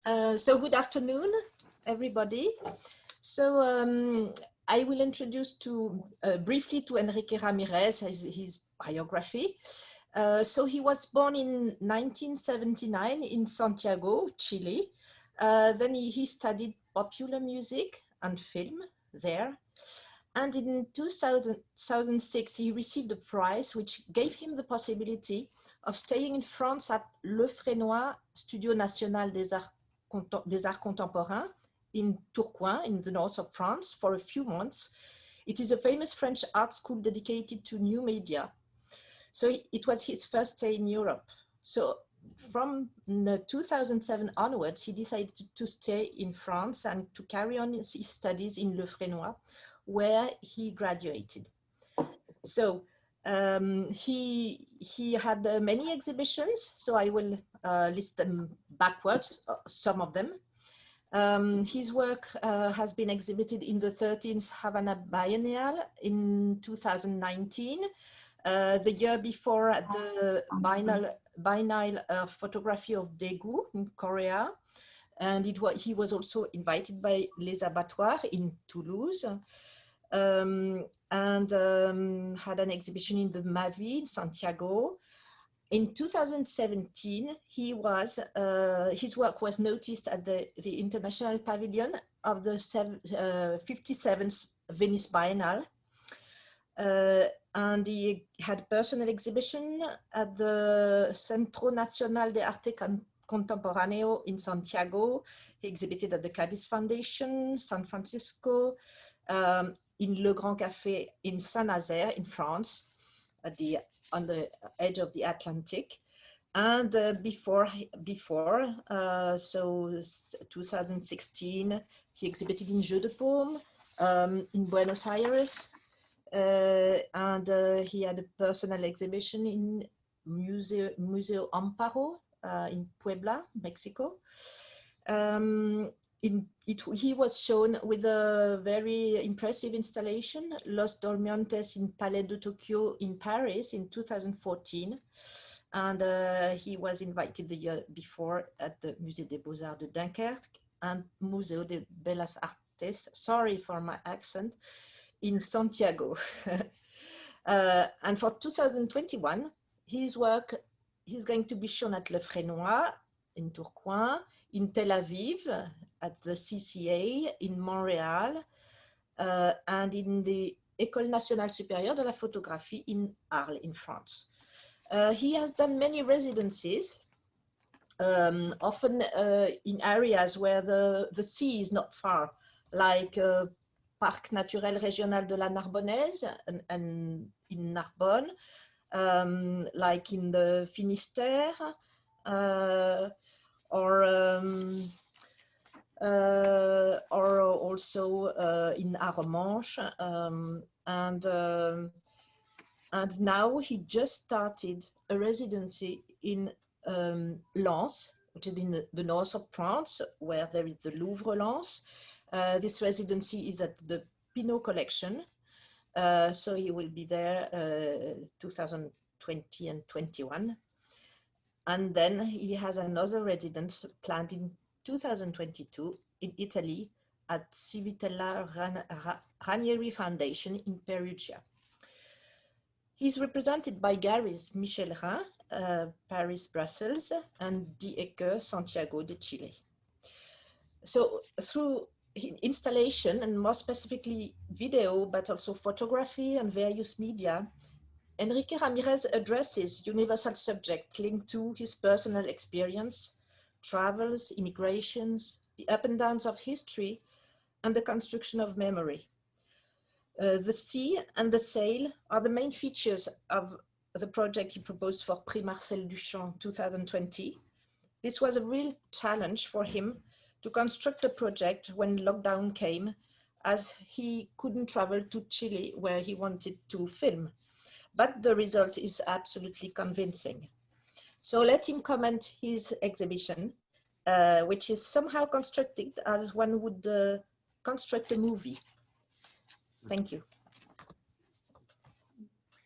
So good afternoon, everybody. So I will introduce briefly to Enrique RAMIREZ, his biography. So he was born in 1979 in Santiago, Chile. Then he studied popular music and film there. And in 2006, he received a prize which gave him the possibility of staying in France at Le Fresnoy Studio National des Arts Contemporains in Tourcoing, in the north of France, for a few months. It is a famous French art school dedicated to new media. So it was his first stay in Europe. So from 2007 onwards, he decided to stay in France and to carry on his studies in Le Fresnoy, where he graduated. So he had many exhibitions, so I will list them backwards, some of them. His work has been exhibited in the 13th Havana Biennial in 2019, the year before at the Biennial Photography of Daegu in Korea. And he was also invited by Les Abattoirs in Toulouse. And had an exhibition in the Mavi in Santiago. In 2017, his work was noticed at the International Pavilion of the 57th Venice Biennale. And he had a personal exhibition at the Centro Nacional de Arte Contemporáneo in Santiago. He exhibited at the Cadiz Foundation, San Francisco, in Le Grand Café in Saint-Nazaire in France, on the edge of the Atlantic. And so 2016, he exhibited in Jeu de Paume in Buenos Aires. And he had a personal exhibition in Museo Amparo in Puebla, Mexico. He was shown with a very impressive installation, Los Dormientes in Palais de Tokyo in Paris in 2014. And he was invited the year before at the Musée des Beaux-Arts de Dunkerque and Museo de Bellas Artes, sorry for my accent, in Santiago. And for 2021, his work is going to be shown at Le Fresnoy in Tourcoing, in Tel Aviv, at the CCA, in Montreal, and in the École Nationale Supérieure de la Photographie in Arles, in France. He has done many residencies, often in areas where the sea is not far, like Parc Naturel Régional de la Narbonnaise and in Narbonne, like in the Finistère, or also in Arromanches, and now he just started a residency in Lens, which is in the north of France, where there is the Louvre Lens. This residency is at the Pinault Collection, so he will be there 2020 and 21. And then he has another residence planned in 2022 in Italy at Civitella Ranieri Foundation in Perugia. He's represented by galleries Michel Rhin, Paris, Brussels, and Diecker, Santiago de Chile. So through installation, and more specifically video, but also photography and various media, Enrique RAMIREZ addresses universal subjects linked to his personal experience, travels, immigrations, the up and downs of history, and the construction of memory. The sea and the sail are the main features of the project he proposed for Prix Marcel Duchamp 2020. This was a real challenge for him to construct a project when lockdown came, as he couldn't travel to Chile where he wanted to film. But the result is absolutely convincing. So let him comment his exhibition, which is somehow constructed as one would construct a movie. Thank you.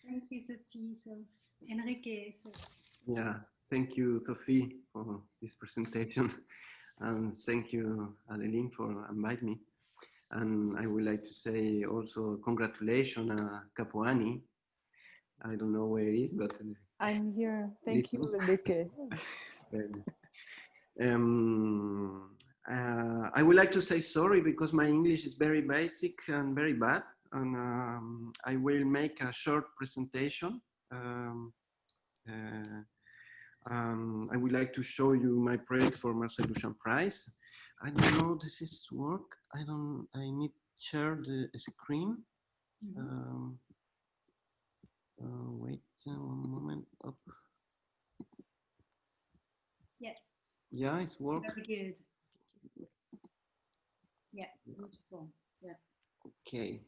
Thank you, Sophie. So, Enrique. Yeah, thank you, Sophie, for this presentation. And thank you, Adeline, for inviting me. And I would like to say also congratulations, Kapwani. I don't know where it is, but I'm here. Thank you, Enrique. I would like to say sorry because my English is very basic and very bad. And I will make a short presentation. I would like to show you my project for Marcel Duchamp Prize. I don't know this is work. I need to share the screen. Wait one moment. Up. Yes. Yeah, it's work. Very good. Yeah, beautiful. Yeah. Okay.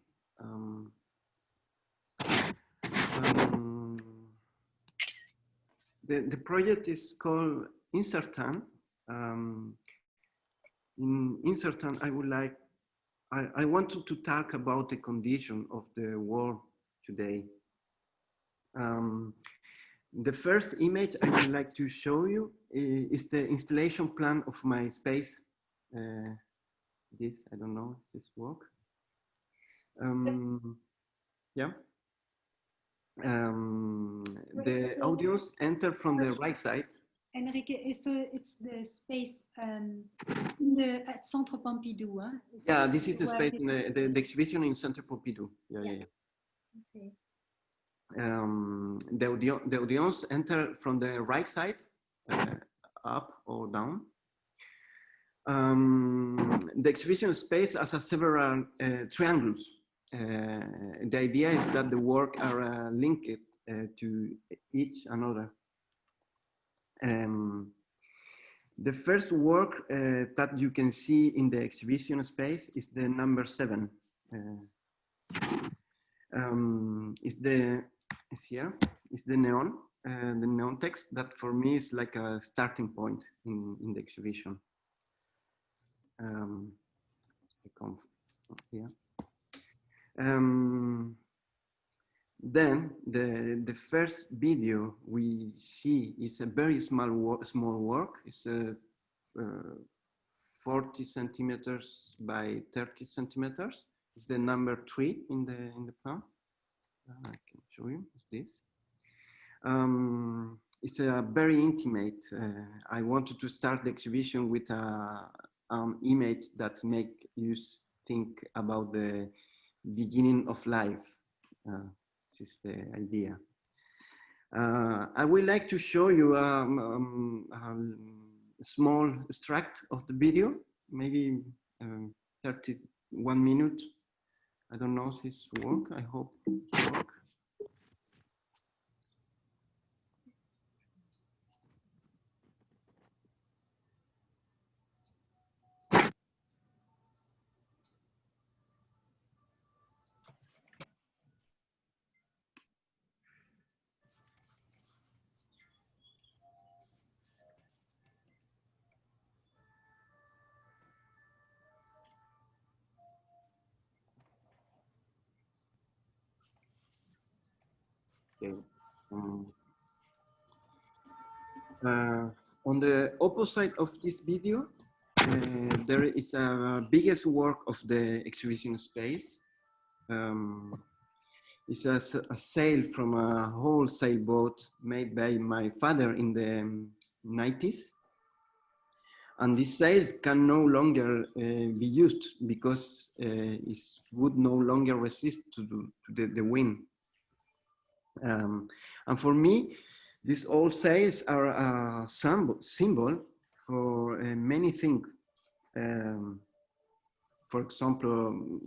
The project is called Incertain. In Incertain, I wanted to talk about the condition of the world today. The first image I would like to show you is the installation plan of my space. This, I don't know if this works. Yeah. The audience enter from the right side. Enrique, so it's the space at Centre Pompidou. Huh? Yeah, this is the space in the exhibition in Centre Pompidou. Yeah. Okay. The audience enter from the right side, up or down. The exhibition space has several triangles. The idea is that the work are linked to each another. The first work that you can see in the exhibition space is the number 7. It's here. It's the neon text that for me is like a starting point in the exhibition. I come here. Then the first video we see is a very small work. It's 40 centimeters by 30 centimeters. It's the number 3 in the plan. I can show you. It's this. It's a very intimate. I wanted to start the exhibition with an image that make you think about the beginning of life. This is the idea. I would like to show you a small extract of the video, maybe 31 minutes. I don't know if this works. I hope it works. Okay. On the opposite of this video, there is a biggest work of the exhibition space. It's a sail from a whole sailboat made by my father in the 90s. And these sails can no longer be used because it would no longer resist to the wind. And for me, these old sails are a symbol for many things. For example,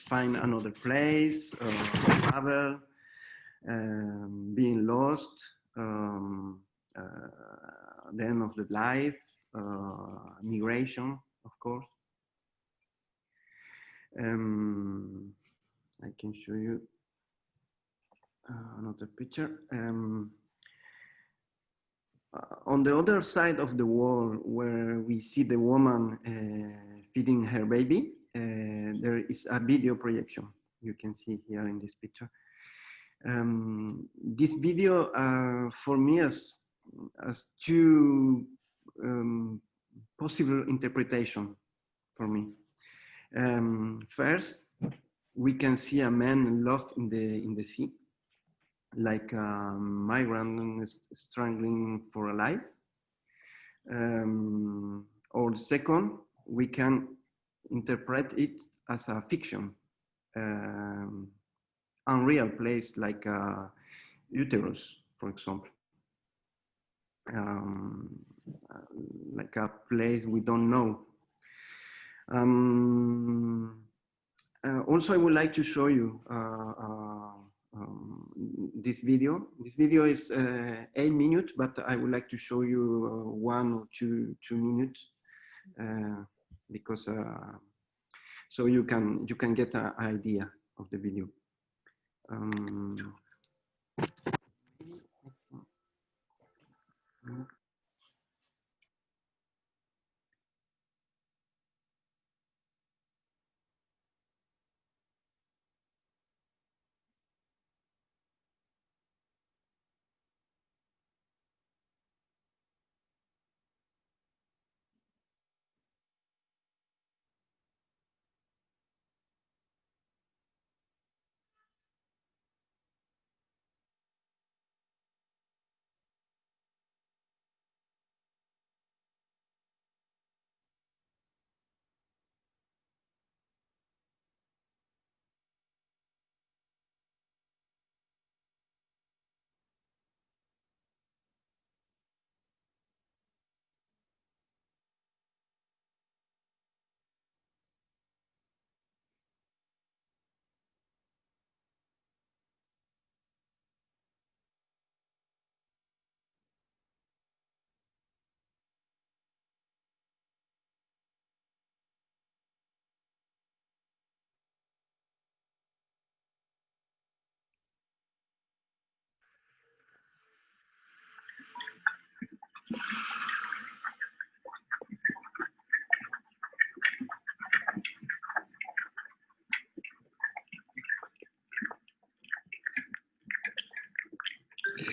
find another place, travel, being lost, the end of the life, migration, of course. I can show you another picture. On the other side of the wall, where we see the woman feeding her baby, there is a video projection. You can see here in this picture. This video for me as two possible interpretation for me. First, we can see a man lost in the sea, like a migrant struggling for a life. Or second, we can interpret it as a fiction, unreal place like uterus, for example. Like a place we don't know. Also, I would like to show you this video. This video is 8 minutes, but I would like to show you 1 or 2 minutes because so you can get an idea of the video. Les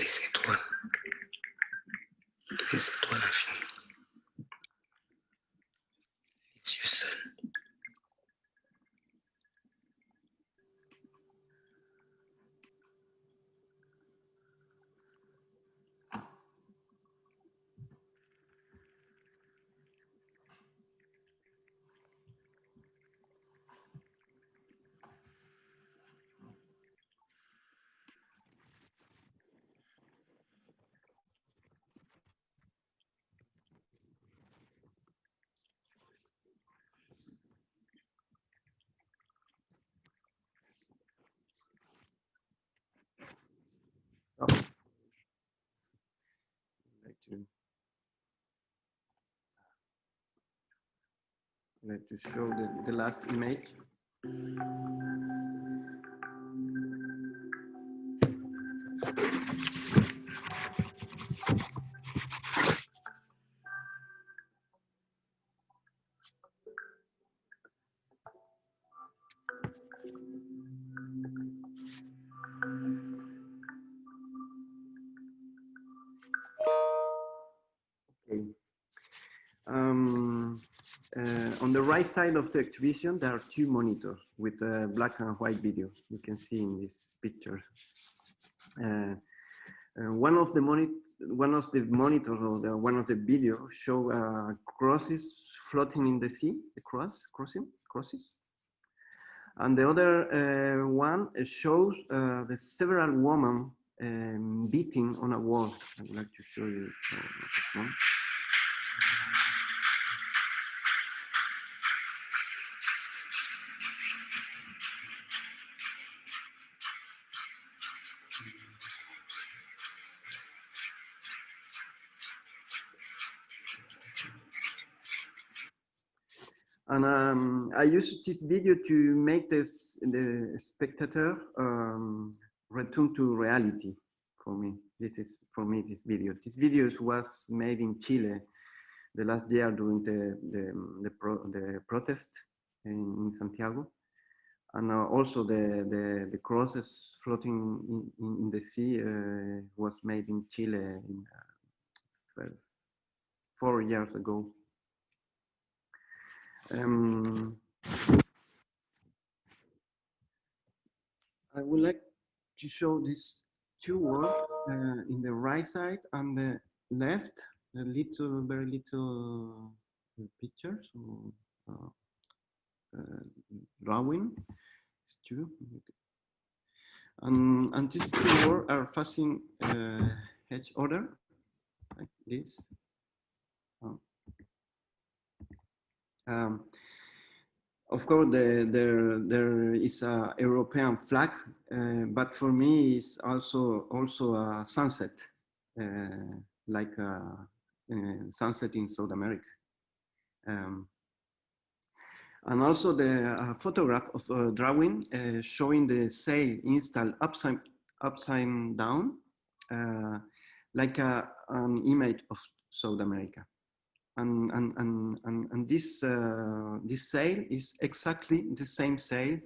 étoiles infinies, les yeux seuls. I'd like to show the last image. Okay. On the right side of the exhibition, there are 2 monitors with a black and white video. You can see in this picture. One of the monitors or one of the videos show crosses floating in the sea, crosses. And the other one shows the several women beating on a wall. I would like to show you this one. And I used this video to make the spectator return to reality for me. This is, for me, this video. This video was made in Chile the last year during the protest in Santiago. And also the crosses floating in the sea was made in Chile 4 years ago. Um, I would like to show these two works in the right side and the left, a little, very little pictures or drawing. It's two. And these two works are facing each other, like this. Of course, there is a European flag, but for me, it's also a sunset, like a sunset in South America. And also the photograph of a drawing showing the sail installed upside down, like an image of South America. And this sail is exactly the same sail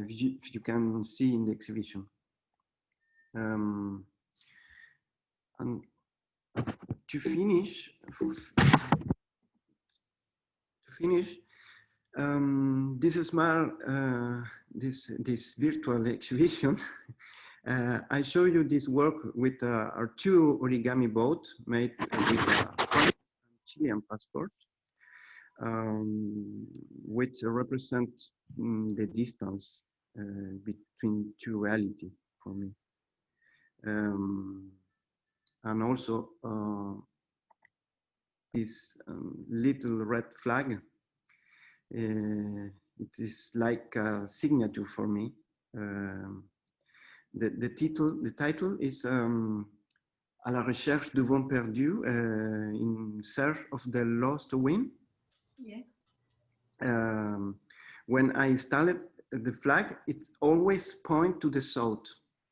you can see in the exhibition. And to finish, this small this virtual exhibition. I show you this work with our two origami boats made with a French and Chilean passport, which represents the distance between two reality for me. And also this little red flag. It is like a signature for me. The title is À la recherche du vent perdu, in search of the lost wind. Yes. When I installed the flag, it always points to the south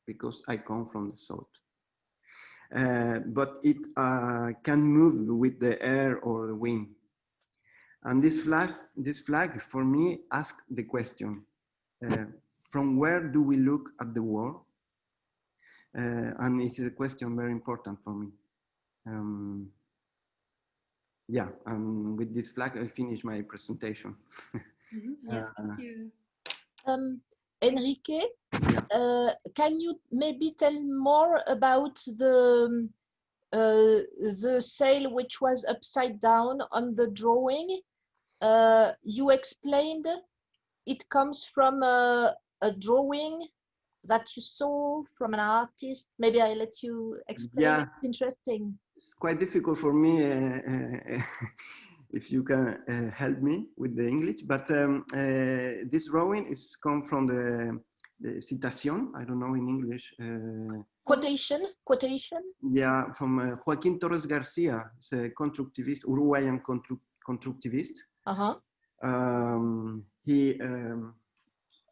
because I come from the south. But it can move with the air or the wind. And this flag for me asks the question, from where do we look at the world? And it's a question very important for me. Yeah, and with this flag, I finish my presentation. Yeah, thank you. Enrique, Yeah. can you maybe tell more about the sail which was upside down on the drawing? You explained it comes from a drawing that you saw from an artist. Maybe I let you explain. Yeah. It's interesting. It's quite difficult for me if you can help me with the English, but this drawing is come from the citation, I don't know in English. Quotation? Yeah, from Joaquín Torres Garcia, it's a constructivist, Uruguayan constructivist. He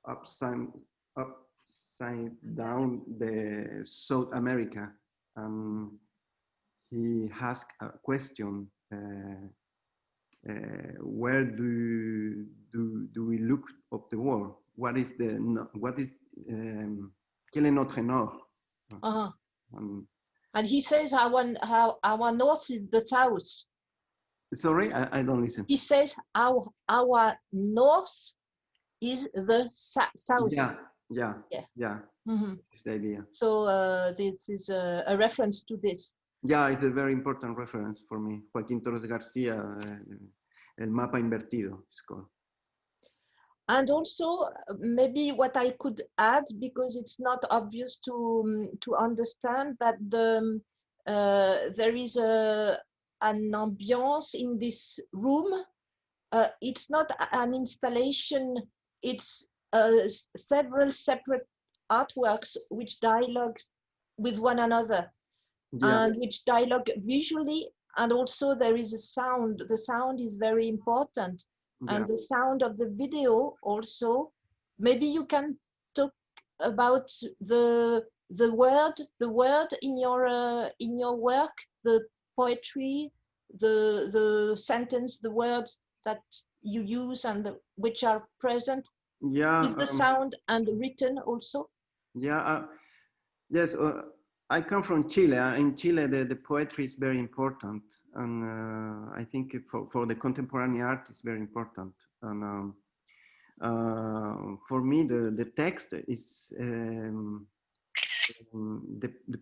upside down the South America. He asked a question: where do we look of the world? Quel est notre nord? And he says our north is the south. Sorry, I don't listen. He says our north is the south. Yeah. Mm-hmm. It's the idea. So this is a reference to this. Yeah, it's a very important reference for me. Joaquín Torres Garcia, El Mapa Invertido, it's called. And also, maybe what I could add, because it's not obvious to understand, that there is an ambience in this room. It's not an installation, it's several separate artworks which dialogue with one another. Yeah. And which dialogue visually, and also there is a sound. The sound is very important. Yeah. And the sound of the video also. Maybe you can talk about the word in your work, the poetry, the sentence, the word that you use and which are present. Yeah. With the sound and written also. Yeah. Yes. I come from Chile. In Chile, the poetry is very important, and I think for the contemporary art is very important. And for me, the text is the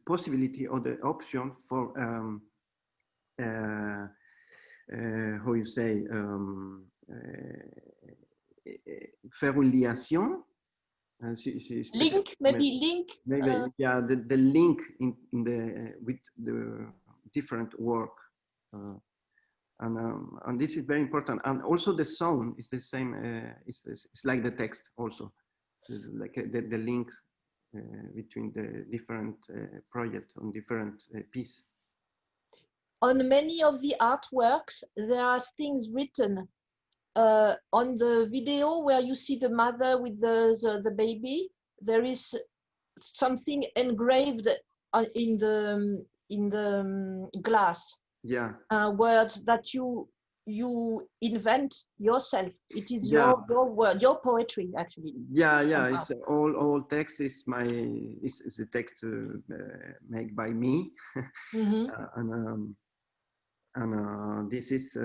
possibility or the option for how you say faire une liaison. Link, maybe link. Maybe yeah, the link in the with the different work, and this is very important. And also the sound is the same. It's like the text also. So it's like the links between the different projects on different pieces. On many of the artworks, there are things written. On the video where you see the mother with the baby, there is something engraved in the glass. Yeah. Words that you invent yourself. It is your word, your poetry, actually. Yeah, yeah. It's all text is the text made by me, mm-hmm. And this is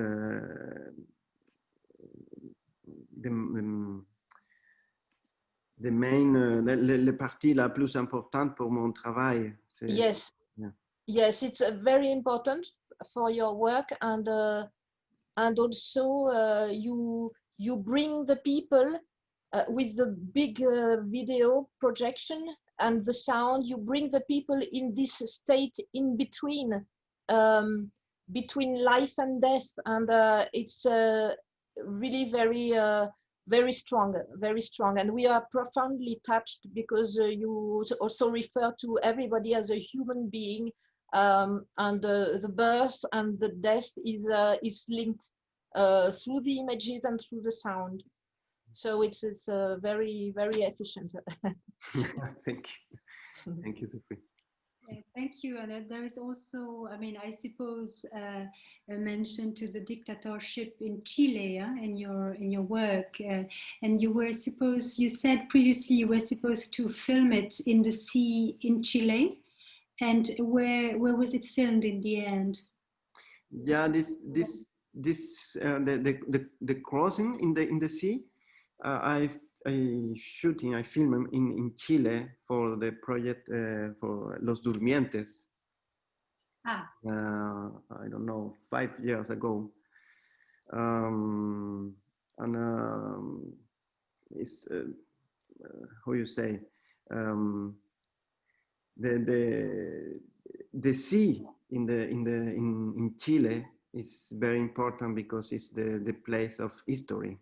the main la partie la plus importante pour mon travail. Yes, yeah. Yes, it's very important for your work, and also you bring the people with the big video projection and the sound. You bring the people in this state in between life and death, and it's really very strong, and we are profoundly touched because you also refer to everybody as a human being, and the birth and the death is linked through the images and through the sound. So it's very efficient. Thank you, Sophie. Thank you. And there is also, I mean, I suppose a mention to the dictatorship in Chile, in your work, and you said previously you were supposed to film it in the sea in Chile, and where was it filmed in the end? Yeah, the crossing in the sea. I film in Chile for the project for Los Durmientes. I don't know, 5 years ago. It's how you say, the sea in Chile is very important because it's the place of history.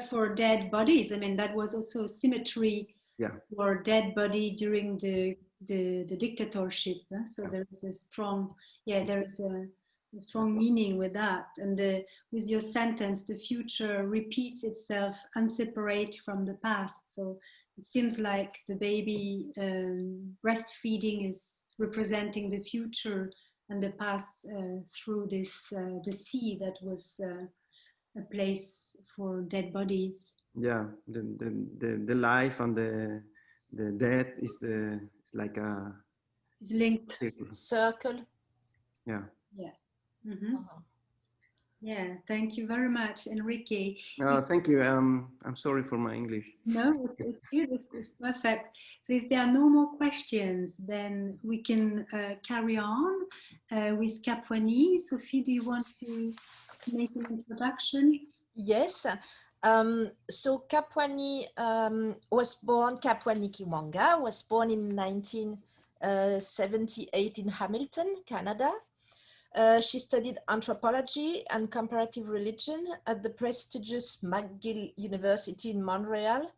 For dead bodies, I mean, that was also cemetery for dead body during the dictatorship. So there is a strong, there is a strong meaning with that. And with your sentence, the future repeats itself unseparate from the past. So it seems like the baby breastfeeding is representing the future and the past through this the sea that was a place for dead bodies. Yeah, the life and the death is it's like a linked circle. Yeah. Yeah. Mm-hmm. Yeah. Thank you very much, Enrique. Thank you. I'm sorry for my English. No, it's good. It's perfect. So if there are no more questions, then we can carry on with Kapwani. Sophie, do you want to make an introduction? Yes. So Kapwani Kapwani KIWANGA was born in 1978 in Hamilton, Canada. She studied anthropology and comparative religion at the prestigious McGill University in Montreal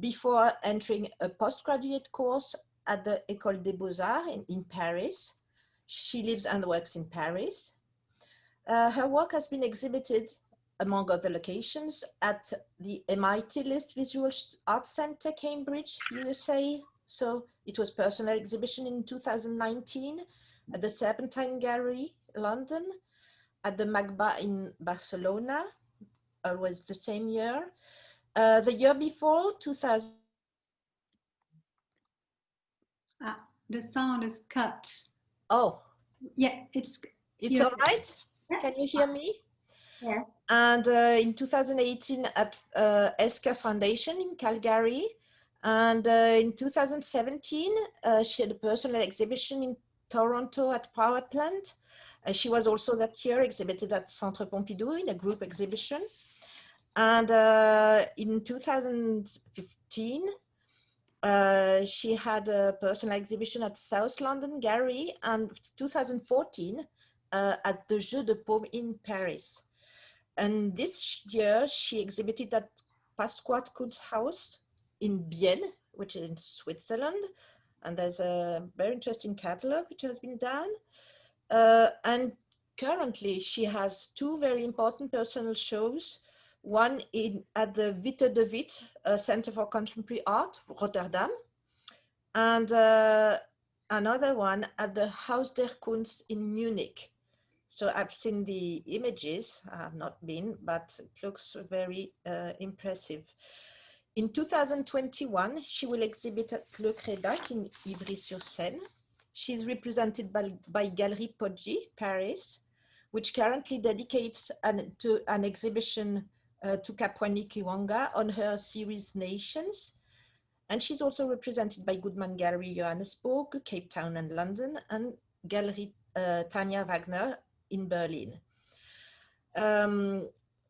before entering a postgraduate course at the École des Beaux-Arts in Paris. She lives and works in Paris. Her work has been exhibited, among other locations, at the MIT List Visual Arts Center, Cambridge, USA. So it was personal exhibition in 2019 at the Serpentine Gallery, London, at the MACBA in Barcelona, always the same year. The year before, 2000, The sound is cut. Oh. Yeah, it's all right? Yeah. Can you hear me? Yeah. And in 2018 at ESCA Foundation in Calgary. And in 2017, she had a personal exhibition in Toronto at Power Plant. She was also that year exhibited at Centre Pompidou in a group exhibition. And in 2015, she had a personal exhibition at South London Gallery, and 2014 at the Jeux de Paume in Paris. And this year she exhibited at Pasquat Kunsthaus in Bienne, which is in Switzerland. And there's a very interesting catalog which has been done. And currently she has two very important personal shows. One at the Witte de Witt Centre for Contemporary Art, Rotterdam, and another one at the Haus der Kunst in Munich. So I've seen the images, I have not been, but it looks very impressive. In 2021, she will exhibit at Le Crédac in Ivry-sur-Seine. She's represented by Galerie Poggi, Paris, which currently dedicates an exhibition to Kapwani KIWANGA on her series Nations. And she's also represented by Goodman Gallery Johannesburg, Cape Town and London, and Galerie Tanya Wagner in Berlin.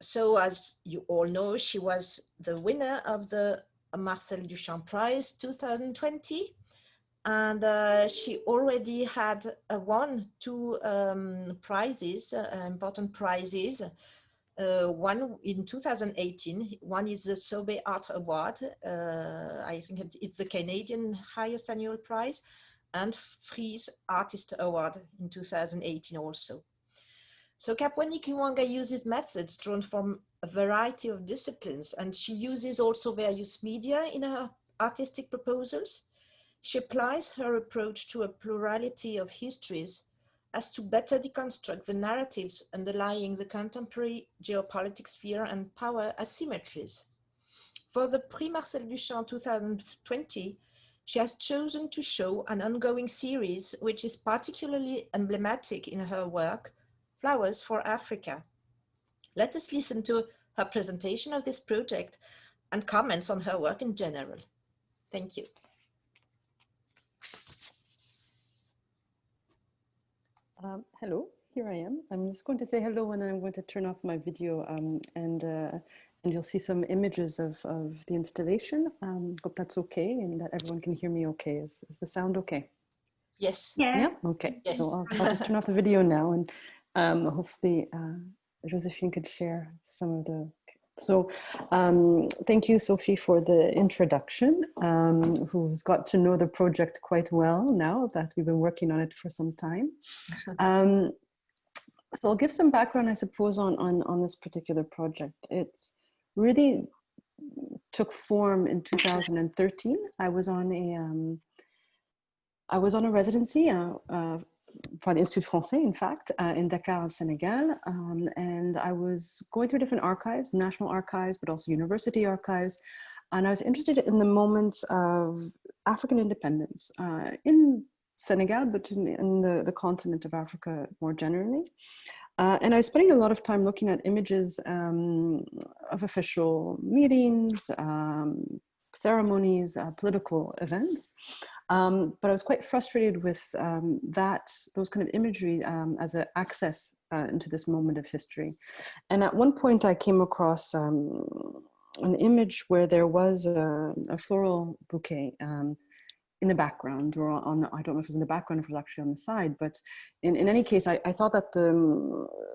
So as you all know, she was the winner of the Marcel Duchamp Prize 2020. And she already had won two prizes, important prizes. One in 2018, one is the Sobe Art Award. I think it's the Canadian highest annual prize, and Frieze Artist Award in 2018 also. So Kapwani KIWANGA uses methods drawn from a variety of disciplines, and she uses also various media in her artistic proposals. She applies her approach to a plurality of histories as to better deconstruct the narratives underlying the contemporary geopolitical sphere and power asymmetries. For the Prix Marcel Duchamp 2020, she has chosen to show an ongoing series which is particularly emblematic in her work, Flowers for Africa. Let us listen to her presentation of this project and comments on her work in general. Thank you. Hello, here I am. I'm just going to say hello and then I'm going to turn off my video and you'll see some images of the installation. Hope that's okay and that everyone can hear me okay. Is the sound okay? Yes. Yeah? Okay. Yes. So I'll just turn off the video now and hopefully Joséphine could share some of the... So thank you, Sophie, for the introduction, who's got to know the project quite well now that we've been working on it for some time. So I'll give some background, I suppose, on this particular project. It's really took form in 2013. I was on a residency for the Institut français, in fact, in Dakar, Senegal. And I was going through different archives, national archives, but also university archives. And I was interested in the moments of African independence in Senegal, but in the continent of Africa more generally. And I was spending a lot of time looking at images of official meetings, ceremonies, political events. But I was quite frustrated with those kind of imagery as an access into this moment of history. And at one point I came across an image where there was a floral bouquet in the background, or on, I don't know if it was in the background or if it was actually on the side, but in any case, I thought that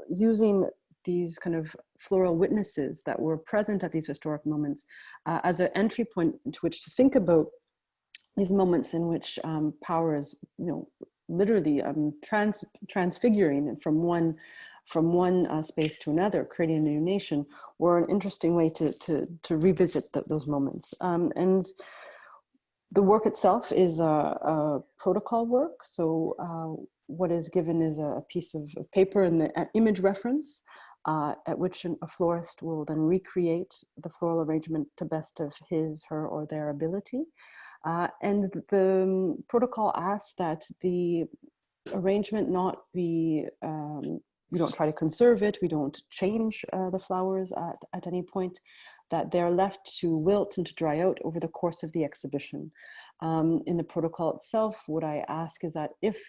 using these kind of floral witnesses that were present at these historic moments as an entry point into which to think about these moments in which power is, literally transfiguring from one space to another, creating a new nation, were an interesting way to revisit those moments. And the work itself is a protocol work. So what is given is a piece of paper and the image reference, at which a florist will then recreate the floral arrangement to best of his, her, or their ability. And the protocol asks that the arrangement not be, we don't try to conserve it, we don't change the flowers at any point, that they're left to wilt and to dry out over the course of the exhibition. In the protocol itself, what I ask is that if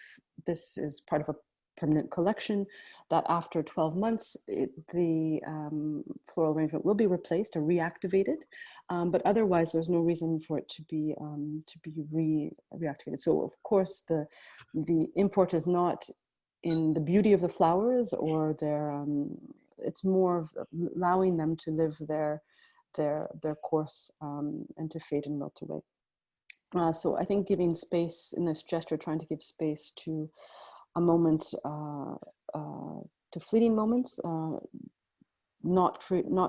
this is part of a permanent collection, that after 12 months, the floral arrangement will be replaced or reactivated, but otherwise there's no reason for it to be reactivated. So of course, the import is not in the beauty of the flowers or their, it's more of allowing them to live their course and to fade and melt away. So I think giving space in this gesture, trying to give space to a moment, to fleeting moments, not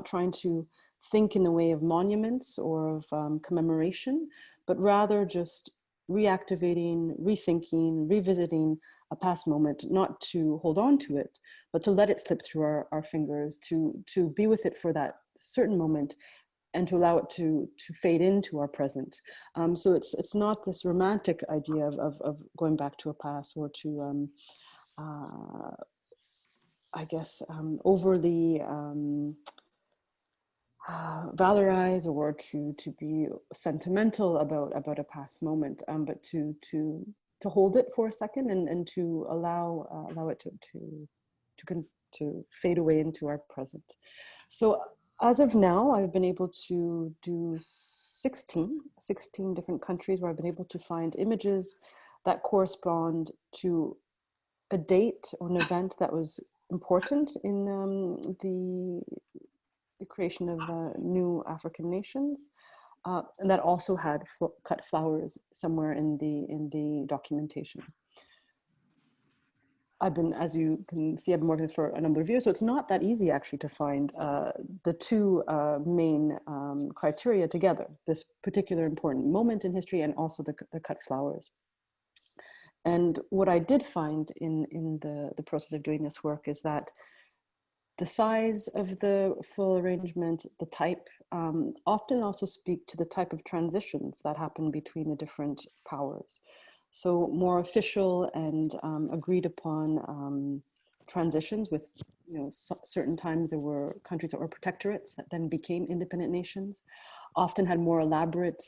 trying to think in the way of monuments or of commemoration, but rather just reactivating, rethinking, revisiting a past moment, not to hold on to it, but to let it slip through our fingers, to be with it for that certain moment and to allow it to fade into our present. So it's not this romantic idea of going back to a past or to, I guess, overly valorize or to be sentimental about a past moment, but to hold it for a second and to allow it to fade away into our present. So as of now, I've been able to do 16 different countries where I've been able to find images that correspond to a date or an event that was important in the creation of new African nations, and that also had cut flowers somewhere in the documentation. I've been, as you can see, I've been working this for a number of years, so it's not that easy actually to find the two main criteria together, this particular important moment in history and also the cut flowers. And what I did find in the process of doing this work is that the size of the full arrangement, the type, often also speak to the type of transitions that happen between the different powers. So more official and agreed upon transitions with, certain times there were countries that were protectorates that then became independent nations, often had more elaborate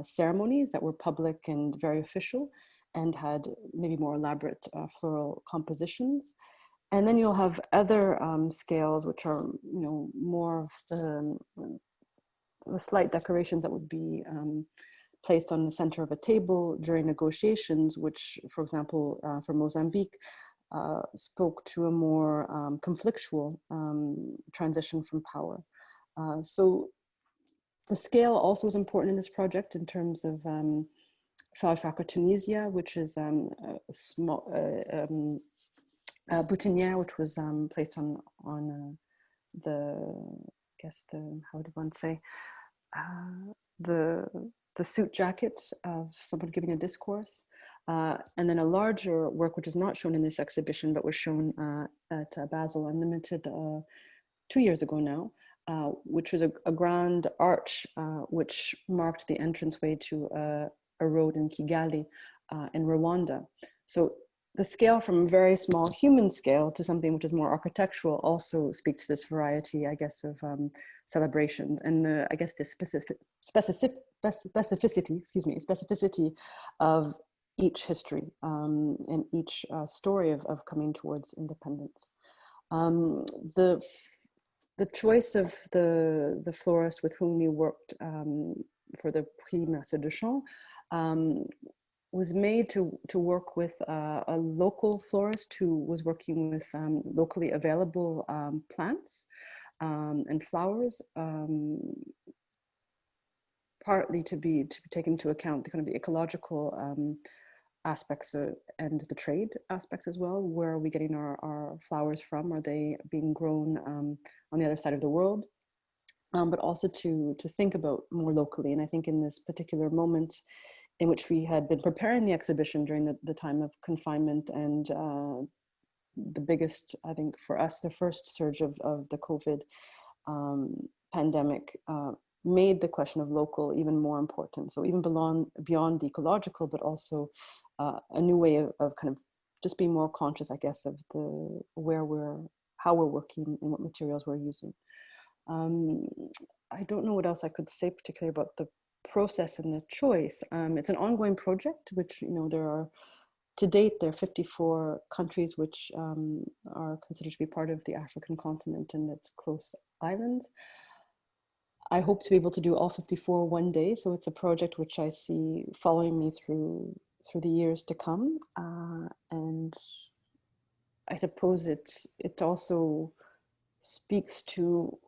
ceremonies that were public and very official and had maybe more elaborate floral compositions. And then you'll have other scales, which are, more of the slight decorations that would be placed on the center of a table during negotiations, which, for example, for Mozambique, spoke to a more conflictual transition from power. So the scale also is important in this project in terms of Flowers for Tunisia, which is a small boutonnière, which was placed on how would one say, the suit jacket of someone giving a discourse. And then a larger work, which is not shown in this exhibition, but was shown at Basel Unlimited 2 years ago now, which was a grand arch, which marked the entranceway to a road in Kigali in Rwanda. So the scale from a very small human scale to something which is more architectural also speaks to this variety, I guess, of celebrations and I guess the specificity of each history and each story of coming towards independence. The choice of the florist with whom we worked for the Prix Marcel Duchamp was made to work with a local florist who was working with locally available plants and flowers, partly to be taken into account the kind of the ecological aspects and the trade aspects as well. Where are we getting our flowers from? Are they being grown on the other side of the world? But also to think about more locally. And I think in this particular moment in which we had been preparing the exhibition during the time of confinement and the biggest, I think for us, the first surge of the COVID pandemic, made the question of local even more important. So even beyond the ecological, but also a new way of kind of just being more conscious, I guess, of how we're working and what materials we're using. I don't know what else I could say particularly about the process and the choice. It's an ongoing project, which, to date, there are 54 countries which are considered to be part of the African continent and its close islands. I hope to be able to do all 54 one day. So it's a project which I see following me through the years to come. And I suppose it also speaks to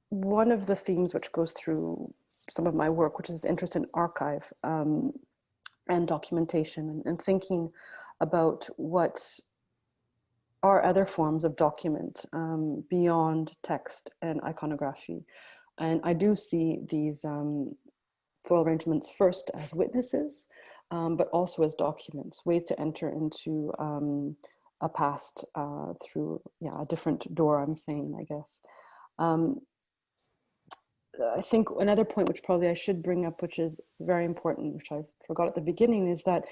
one of the themes which goes through some of my work, which is interest in archive and documentation, and thinking about what are other forms of document beyond text and iconography. And I do see these floral arrangements first as witnesses, but also as documents, ways to enter into a past through a different door, I'm saying, I guess. I think another point which probably I should bring up, which is very important, which I forgot at the beginning, is that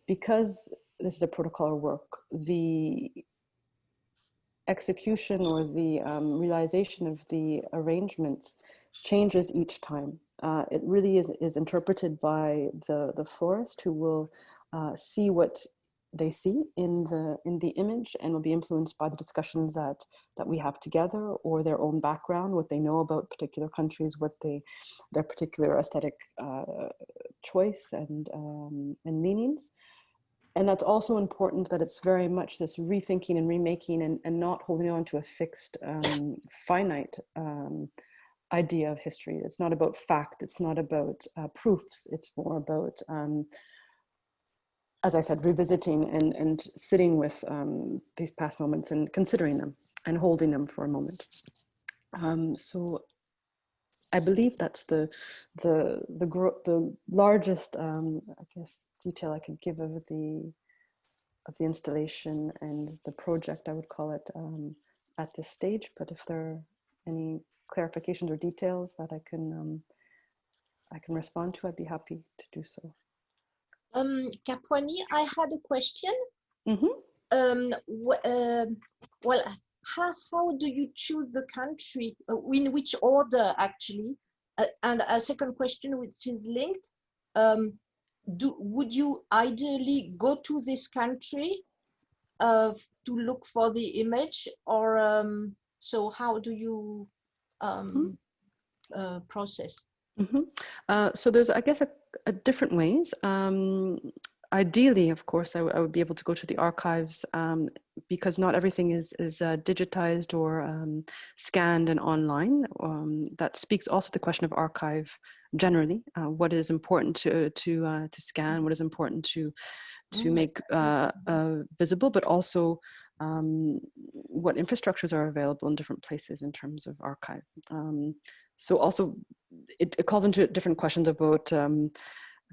because this is a protocolar work, the execution or the realization of the arrangements changes each time. It really is interpreted by the florist, who will see what they see in the image, and will be influenced by the discussions that we have together, or their own background, what they know about particular countries, what their particular aesthetic choice and leanings. And that's also important, that it's very much this rethinking and remaking, and not holding on to a fixed finite idea of history. It's not about fact, it's not about proofs, it's more about as I said, revisiting and sitting with these past moments and considering them and holding them for a moment. So I believe that's the largest, I guess, detail I could give of the installation and the project, I would call it, at this stage. But if there are any clarifications or details that I can respond to, I'd be happy to do so. Kapwani, I had a question. Mm-hmm. Well, how do you choose the country? In which order, actually? And a second question, which is linked. Would you ideally go to this country to look for the image, or so how do you process? Mm-hmm. So there's, I guess, a different ways. Ideally, of course, I would be able to go to the archives, because not everything is digitized or scanned and online. That speaks also to the question of archive generally. What is important to scan? What is important to make visible? But also what infrastructures are available in different places in terms of archive. So also, it calls into different questions about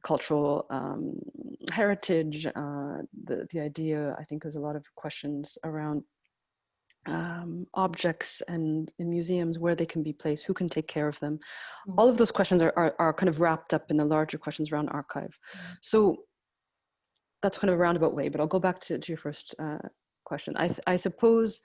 cultural heritage. The idea, I think, there's a lot of questions around objects and in museums, where they can be placed, who can take care of them. Mm-hmm. All of those questions are kind of wrapped up in the larger questions around archive. Mm-hmm. So that's kind of a roundabout way, but I'll go back to your first question. I suppose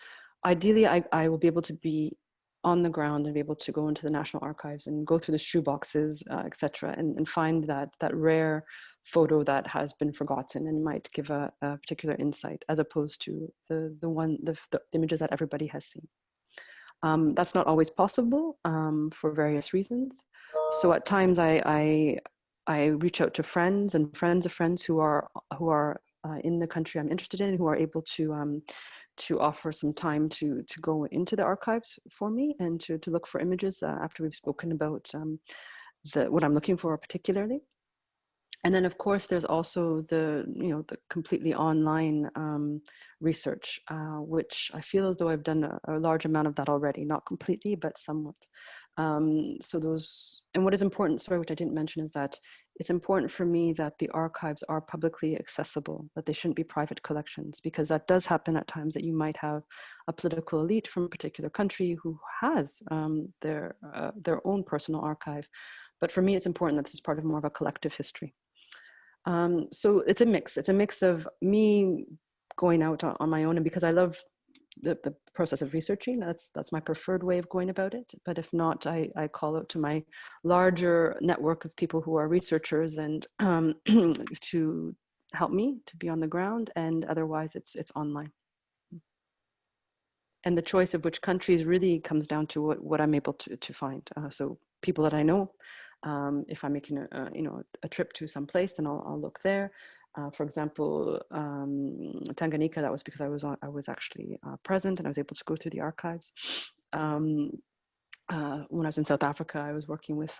ideally I will be able to be on the ground and be able to go into the National Archives and go through the shoeboxes, etc., and find that rare photo that has been forgotten and might give a particular insight, as opposed to the images that everybody has seen. That's not always possible for various reasons. So at times I reach out to friends and friends of friends who are in the country I'm interested in, who are able to offer some time to go into the archives for me and to look for images after we've spoken about what I'm looking for particularly. And then, of course, there's also the completely online research, which I feel as though I've done a large amount of that already, not completely, but somewhat. So those, and what is important, sorry, which I didn't mention, is that it's important for me that the archives are publicly accessible, that they shouldn't be private collections, because that does happen at times, that you might have a political elite from a particular country who has their own personal archive. But for me, it's important that this is part of more of a collective history. So it's a mix. It's a mix of me going out on my own, and because I love the process of researching, that's my preferred way of going about it. But if not, I call out to my larger network of people who are researchers and to help me to be on the ground, and otherwise it's online. And the choice of which countries really comes down to what I'm able to find. So people that I know, if I'm making a trip to some place, then I'll look there. For example, Tanganyika, that was because I was actually present and I was able to go through the archives. When I was in South Africa, I was working with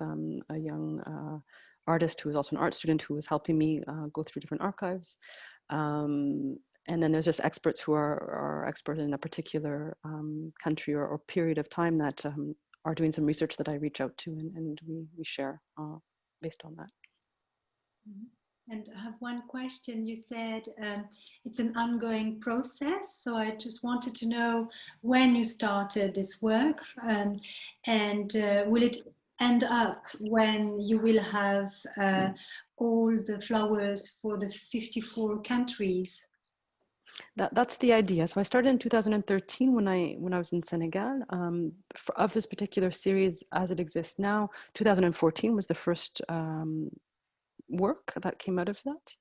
a young artist who was also an art student who was helping me go through different archives. And then there's just experts who are expert in a particular country or period of time that are doing some research that I reach out to, and we share based on that. And I have one question. You said it's an ongoing process. So I just wanted to know when you started this work, and will it end up when you will have all the flowers for the 54 countries? That's the idea. So I started in 2013 when I was in Senegal. Of this particular series as it exists now, 2014 was the first work that came out of that.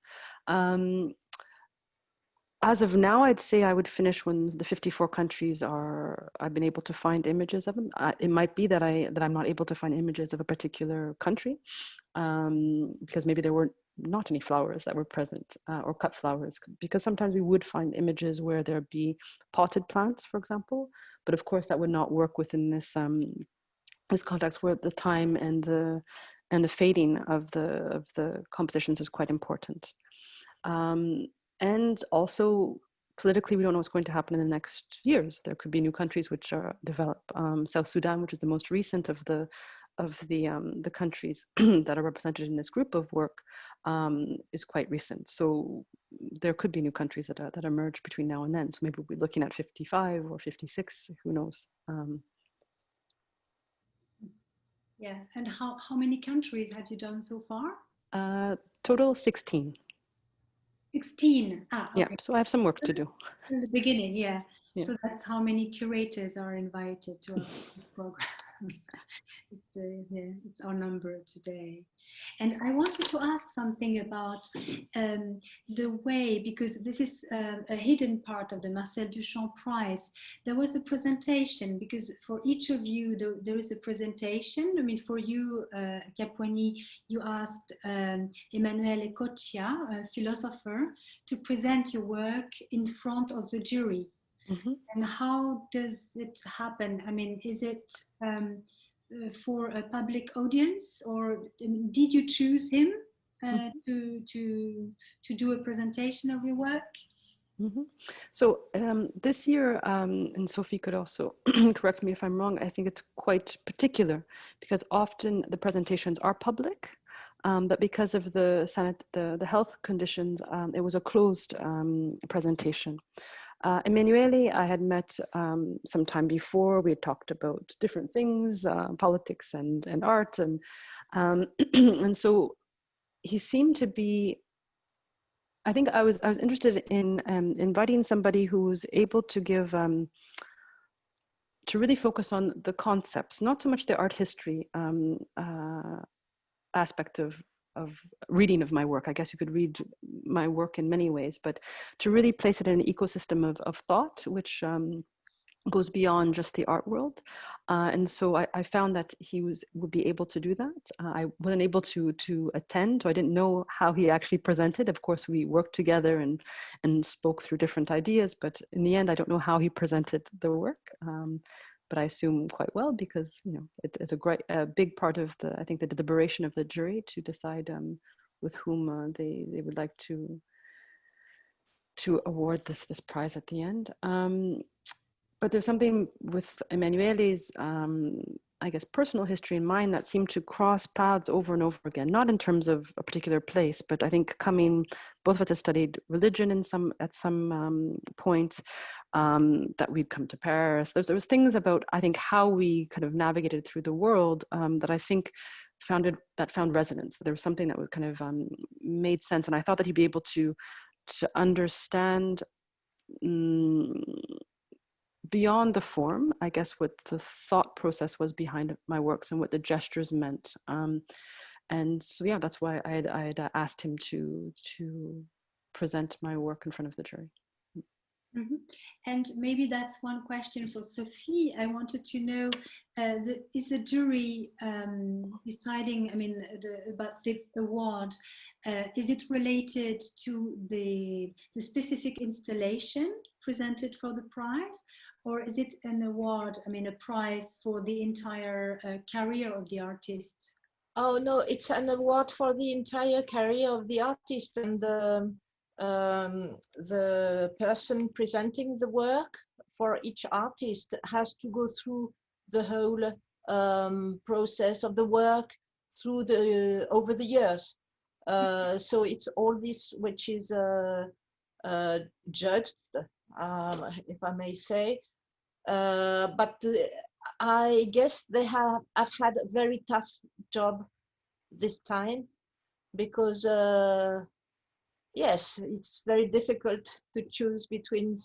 As of now, I'd say I would finish when the 54 countries I've been able to find images of them. It might be that I'm not able to find images of a particular country because maybe there were not any flowers that were present or cut flowers, because sometimes we would find images where there'd be potted plants, for example, but of course that would not work within this this context where the time and the fading of the compositions is quite important. And also politically, we don't know what's going to happen in the next years. There could be new countries which are developed. South Sudan, which is the most recent of the countries that are represented in this group of work, is quite recent. So there could be new countries that emerge between now and then. So maybe we'll be looking at 55 or 56, who knows? Yeah, and how many countries have you done so far? Total 16. 16. Okay. Yeah, so I have some work to do. In the beginning, yeah. Yeah. So that's how many curators are invited to our program. It's our number today. And I wanted to ask something about the way, because this is a hidden part of the Marcel Duchamp Prize. There was a presentation, because for each of you, there is a presentation. I mean, for you, Kapwani, you asked Emmanuel Ecotia, a philosopher, to present your work in front of the jury. Mm-hmm. And how does it happen? I mean, is it for a public audience, or did you choose him to do a presentation of your work? Mm-hmm. So this year, and Sophie could also correct me if I'm wrong, I think it's quite particular because often the presentations are public, but because of the health conditions, it was a closed presentation. Emanuele, I had met some time before. We had talked about different things, politics and art, and and so he seemed to be. I think I was interested in inviting somebody who was able to give to really focus on the concepts, not so much the art history aspect of reading of my work. I guess you could read my work in many ways, but to really place it in an ecosystem of thought, which goes beyond just the art world. And so I found that he would be able to do that. I wasn't able to attend, so I didn't know how he actually presented. Of course, we worked together and spoke through different ideas, but in the end, I don't know how he presented the work. But I assume quite well, because it's a big part of I think the deliberation of the jury to decide with whom they would like to award this prize at the end. But there's something with Emanuele's I guess, personal history in mind that seemed to cross paths over and over again, not in terms of a particular place, but I think both of us have studied religion at some point, that we'd come to Paris. There was things about, I think, how we kind of navigated through the world that I think found resonance. There was something that was kind of made sense. And I thought that he'd be able to understand beyond the form, I guess, what the thought process was behind my works and what the gestures meant. And so, yeah, that's why I had asked him to present my work in front of the jury. Mm-hmm. And maybe that's one question for Sophie. I wanted to know, is the jury deciding, about the award, is it related to the specific installation presented for the prize? Or is it an award, a prize for the entire career of the artist? Oh, no, it's an award for the entire career of the artist, and the person presenting the work for each artist has to go through the whole process of the work over the years. So it's all this which is judged, if I may say. But I guess I've had a very tough job this time, because yes, it's very difficult to choose between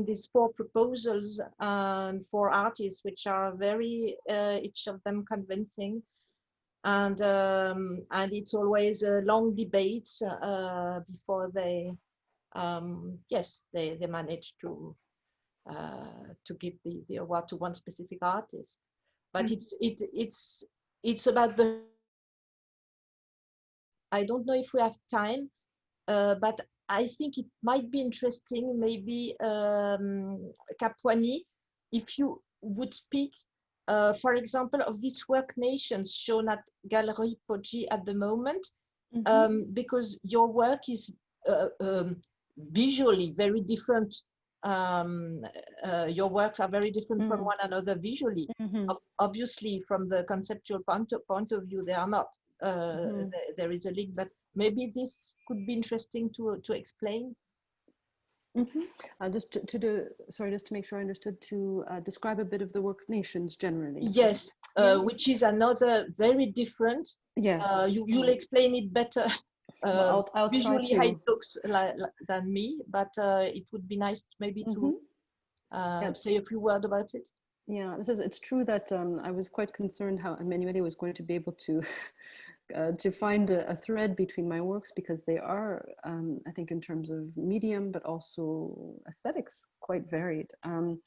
these 4 proposals and 4 artists, which are very each of them convincing, and it's always long debates before they they manage to give the award to one specific artist. But it's about the, I don't know if we have time, but I think it might be interesting, maybe Kapwani, if you would speak, for example, of these work nations shown at Gallery Poggi at the moment, because your work is visually very different. Your works are very different from one another visually. Obviously, from the conceptual point of view, they are not. There is a link, but maybe this could be interesting to explain. Just to make sure I understood, to describe a bit of the work nations generally. Yes, which is another very different. Yes, you'll explain it better. I'll visually try to. how it looks than me, but it would be nice maybe to say a few words about it. Yeah, it's true that I was quite concerned how Emmanuelle was going to be able to find a thread between my works, because they are, I think, in terms of medium, but also aesthetics, quite varied. And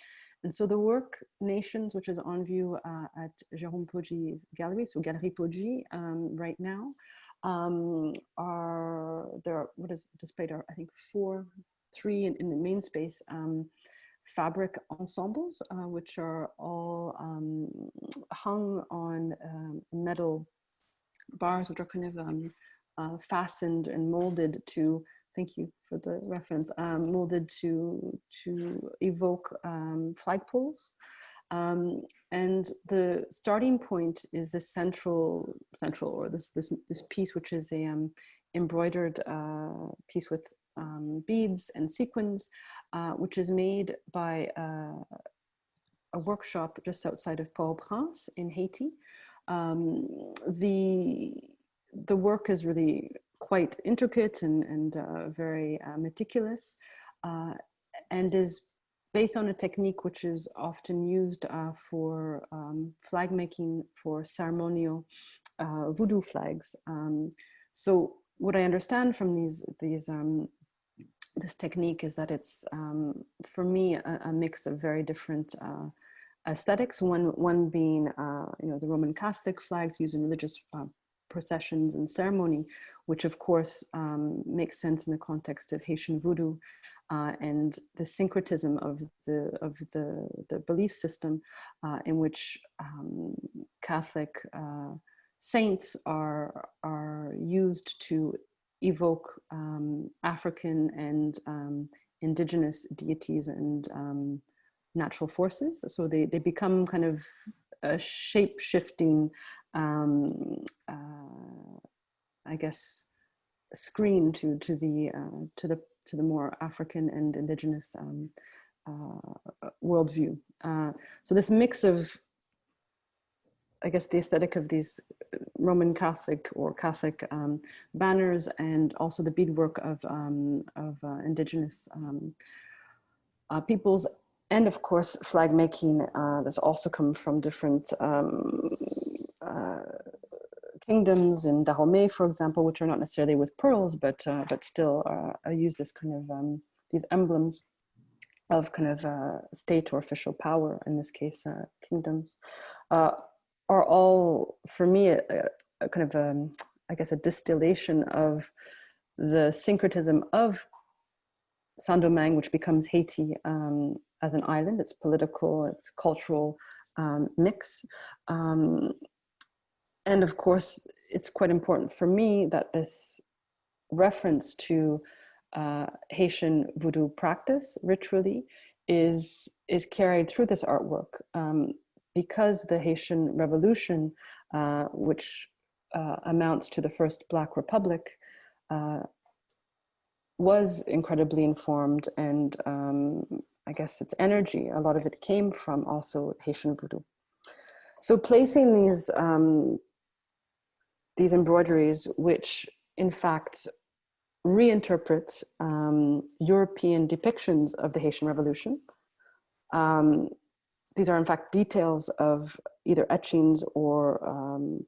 so the work Nations, which is on view at Jérôme Poggi's gallery, so Galerie Poggi, right now, what is displayed are, I think, 3 in the main space, fabric ensembles, which are all hung on metal bars, which are kind of fastened and molded to, thank you for the reference, molded to evoke flagpoles. And the starting point is this central, or this piece, which is a embroidered piece with beads and sequins, which is made by a workshop just outside of Port-au-Prince in Haiti. The work is really quite intricate and very meticulous, and is based on a technique which is often used for flag making for ceremonial voodoo flags. So what I understand from this technique is that it's, for me, a mix of very different aesthetics. One being, the Roman Catholic flags used in religious processions and ceremony, which of course makes sense in the context of Haitian voodoo, and the syncretism of the belief system in which Catholic saints are used to evoke African and indigenous deities and natural forces. So they become kind of a shape-shifting, I guess, screen to the more African and indigenous worldview. So this mix of, I guess, the aesthetic of these Roman Catholic or Catholic banners, and also the beadwork of indigenous peoples, and of course flag making that's also come from different kingdoms in Dahomey, for example, which are not necessarily with pearls, but still use this kind of these emblems of kind of state or official power, in this case kingdoms, are all, for me, a kind of I guess a distillation of the syncretism of Saint-Domingue, which becomes Haiti as an island, its political, its cultural mix. And of course, it's quite important for me that this reference to Haitian voodoo practice ritually is carried through this artwork, because the Haitian Revolution, which amounts to the first Black Republic, was incredibly informed, and I guess its energy, a lot of it came from also Haitian voodoo. So placing these embroideries, which in fact reinterpret European depictions of the Haitian Revolution. These are in fact details of either etchings or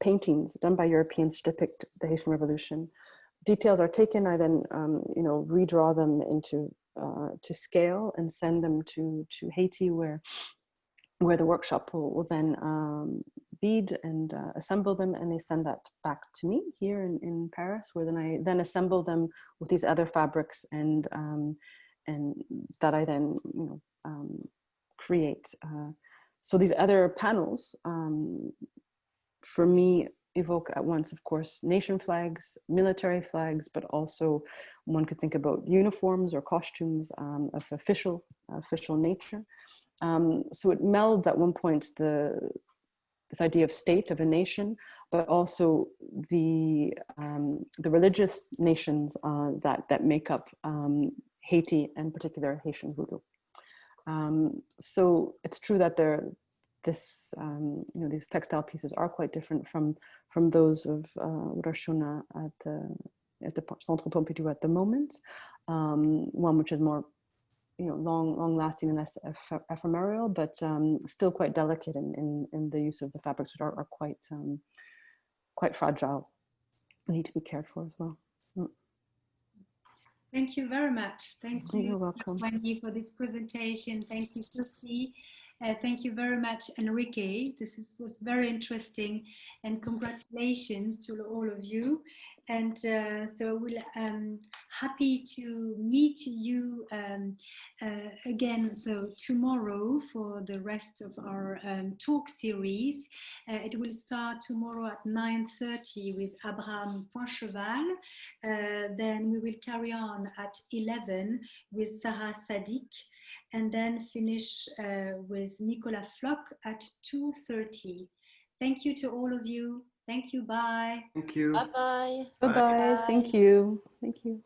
paintings done by Europeans to depict the Haitian Revolution. Details are taken, I then redraw them into to scale and send them to Haiti, where the workshop will then bead and assemble them, and they send that back to me here in Paris, where I then assemble them with these other fabrics and that I then create. So these other panels for me evoke at once, of course, nation flags, military flags, but also one could think about uniforms or costumes of official nature. So it melds at one point this idea of state, of a nation, but also the religious nations that make up Haiti, and in particular Haitian voodoo. So it's true that these textile pieces are quite different from those of what are shown at the Centre Pompidou at the moment. One which is more long-lasting and less ephemeral, but still quite delicate in the use of the fabrics, which are quite fragile. They need to be cared for as well. Thank you very much. Thank you. You're welcome. Wendy, for this presentation. Thank you, Sophie. Thank you very much, Enrique. This was very interesting, and congratulations to all of you. And so we'll happy to meet you again. So tomorrow for the rest of our talk series. It will start tomorrow at 9:30 with Abraham Poincheval. Then we will carry on at 11 with Sarah Sadik, and then finish with Nicolas Floch at 2:30. Thank you to all of you. Thank you. Bye. Thank you. Bye-bye. Bye-bye. Thank you. Thank you.